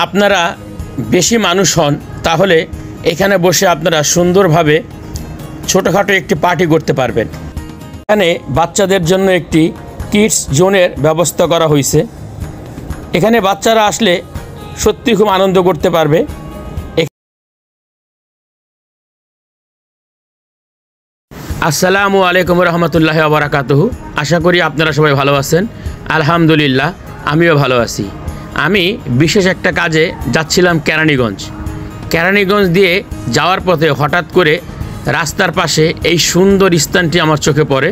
আপনারা বেশি মানুষ হন তাহলে এখানে বসে আপনারা সুন্দরভাবে ছোটোখাটো একটি পার্টি করতে পারবেন। এখানে বাচ্চাদের জন্য একটি কিডস জোনের ব্যবস্থা করা হয়েছে। এখানে বাচ্চারা আসলে সত্যি খুব আনন্দ করতে পারবে। আসসালামু আলাইকুম রহমতুল্লাহি ওয়া বারাকাতুহু। আশা করি আপনারা সবাই ভালো আছেন। আলহামদুলিল্লাহ, আমিও ভালো আছি। আমি বিশেষ একটা কাজে যাচ্ছিলাম কেরানীগঞ্জ দিয়ে যাওয়ার পথে হঠাৎ করে রাস্তার পাশে এই সুন্দর স্থানটি আমার চোখে পড়ে।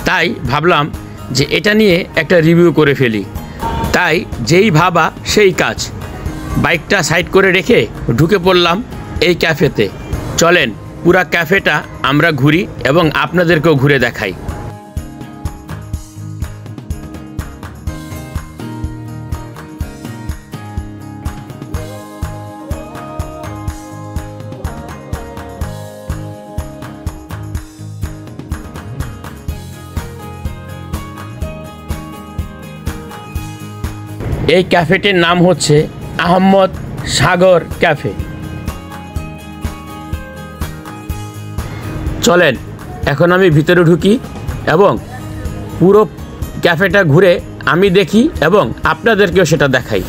তাই ভাবলাম যে এটা নিয়ে একটা রিভিউ করে ফেলি। তাই যেই ভাবা সেই কাজ, বাইকটা সাইড করে রেখে ঢুকে পড়লাম এই ক্যাফেতে। চলেন পুরা ক্যাফেটা আমরা ঘুরি এবং আপনাদেরকেও ঘুরে দেখাই। এই ক্যাফেটির নাম হচ্ছে আহমদ সাগর ক্যাফে। চলেন এখন আমি ভিতরে ঢুকি এবং পুরো ক্যাফেটা ঘুরে আমি দেখি এবং আপনাদেরকেও সেটা দেখাই।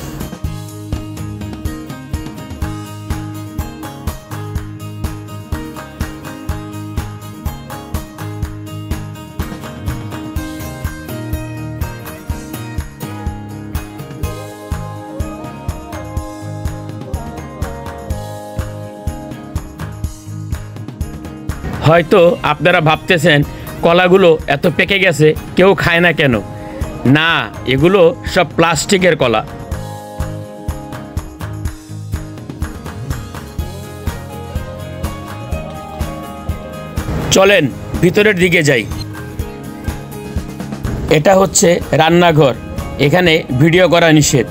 হয়তো আপনারা ভাবতেছেন কলাগুলো এত পেকে গেছে, কেউ খায় না কেন? না, এগুলো সব প্লাস্টিকের কলা। চলেন ভিতরের দিকে যাই। এটা হচ্ছে রান্নাঘর, এখানে ভিডিও করা নিষেধ।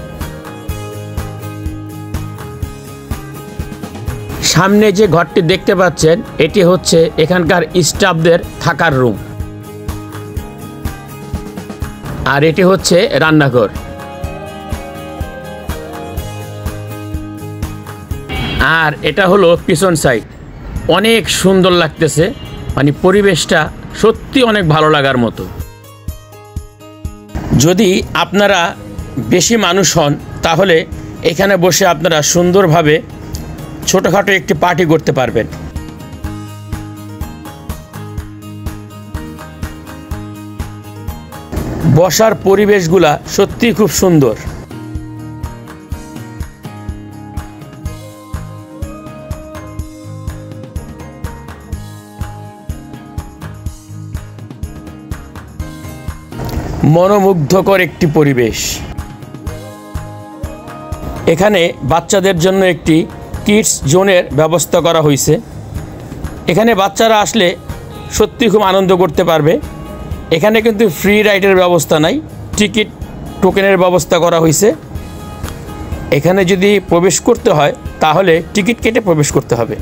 সামনে যে ঘরটি দেখতে পাচ্ছেন এটি হচ্ছে এখানকার স্টাফদের থাকার রুম, আর এটি হচ্ছে রান্নাঘর। আর এটা হলো পিছন সাইড। অনেক সুন্দর লাগতেছে, মানে পরিবেশটা সত্যি অনেক ভালো লাগার মতো। যদি আপনারা বেশি মানুষ হন তাহলে এখানে বসে আপনারা সুন্দরভাবে ছোটোখাটো একটি পার্টি করতে পারবেন। বসার পরিবেশগুলা সত্যিই খুব সুন্দর। মনোমুগ্ধকর একটি পরিবেশ। এখানে বাচ্চাদের জন্য একটি কিডস জোনের ব্যবস্থা করা হয়েছে। এখানে বাচ্চারা আসলে সত্যি খুব আনন্দ করতে পারবে। এখানে কিন্তু ফ্রি রাইডের ব্যবস্থা নাই, টিকিট টোকেনের ব্যবস্থা করা হয়েছে। এখানে যদি প্রবেশ করতে হয় তাহলে টিকিট কেটে প্রবেশ করতে হবে।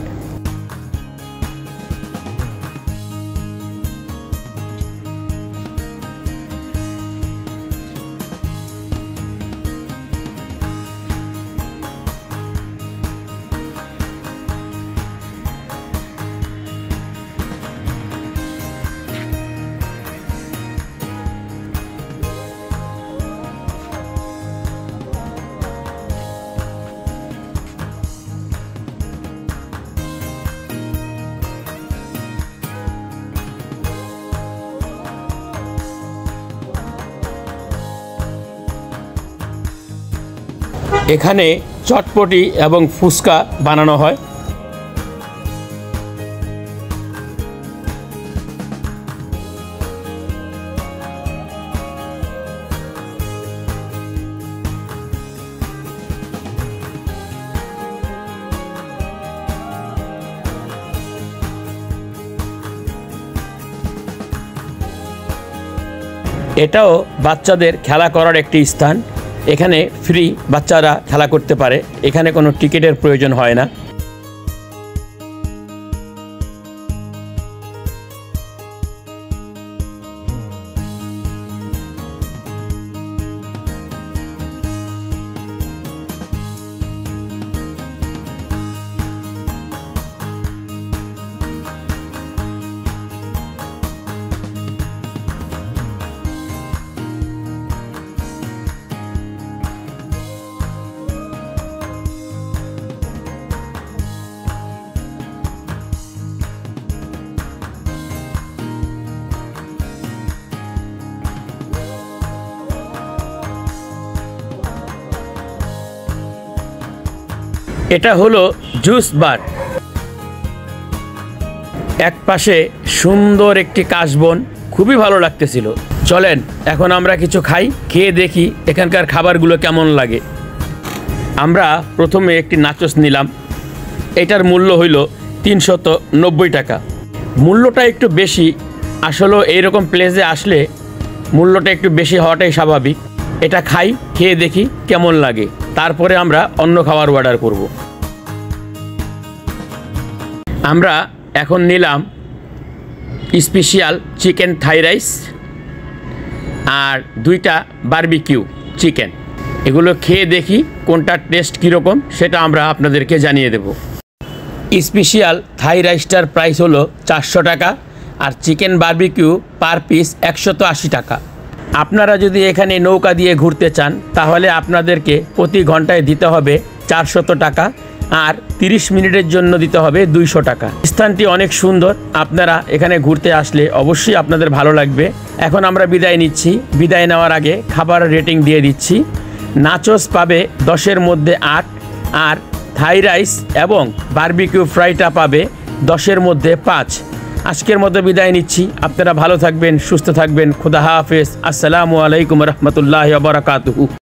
এখানে চটপটি এবং ফুচকা বানানো হয়। এটাও বাচ্চাদের খেলা করার একটি স্থান। এখানে ফ্রি বাচ্চারা খেলা করতে পারে, এখানে কোনো টিকিটের প্রয়োজন হয় না। এটা হলো জুস বার। এক পাশে সুন্দর একটি কাশবন, খুবই ভালো লাগতেছিল। চলেন এখন আমরা কিছু খাই, খেয়ে দেখি এখানকার খাবারগুলো কেমন লাগে। আমরা প্রথমে একটি নাচোস নিলাম। এটার মূল্য হইল 390 টাকা। মূল্যটা একটু বেশি, আসলে এইরকম প্লেসে আসলে মূল্যটা একটু বেশি হওয়াটাই স্বাভাবিক। এটা খাই, খেয়ে দেখি কেমন লাগে, তারপরে আমরা অন্য খাবার অর্ডার করব। আমরা এখন নিলাম স্পেশাল চিকেন থাই রাইস আর 2টা বারবিকিউ চিকেন। এগুলো খেয়ে দেখি কোনটার টেস্ট কীরকম, সেটা আমরা আপনাদেরকে জানিয়ে দেব। স্পেশাল থাই রাইসটার প্রাইস হলো 400 টাকা আর চিকেন বারবিকিউ পার পিস 180 টাকা। আপনারা যদি এখানে নৌকা দিয়ে ঘুরতে চান তাহলে আপনাদেরকে প্রতি ঘন্টায় দিতে হবে 400 টাকা আর 30 মিনিটের জন্য দিতে হবে 200 টাকা। স্থানটি অনেক সুন্দর, আপনারা এখানে ঘুরতে আসলে অবশ্যই আপনাদের ভালো লাগবে। এখন আমরা বিদায় নিচ্ছি। বিদায় নেওয়ার আগে খাবার রেটিং দিয়ে দিচ্ছি। নাচোস পাবে 10-এর মধ্যে 8 আর থাই রাইস এবং বারবিকিউ ফ্রাইটা পাবে 10-এর মধ্যে 5। আজকের মতো বিদায় নিচ্ছি। আপনারা ভালো থাকবেন, সুস্থ থাকবেন। খুদা হাফেজ। আসসালামু আলাইকুম রহমতুল্লাহি ওয়া বারাকাতুহু।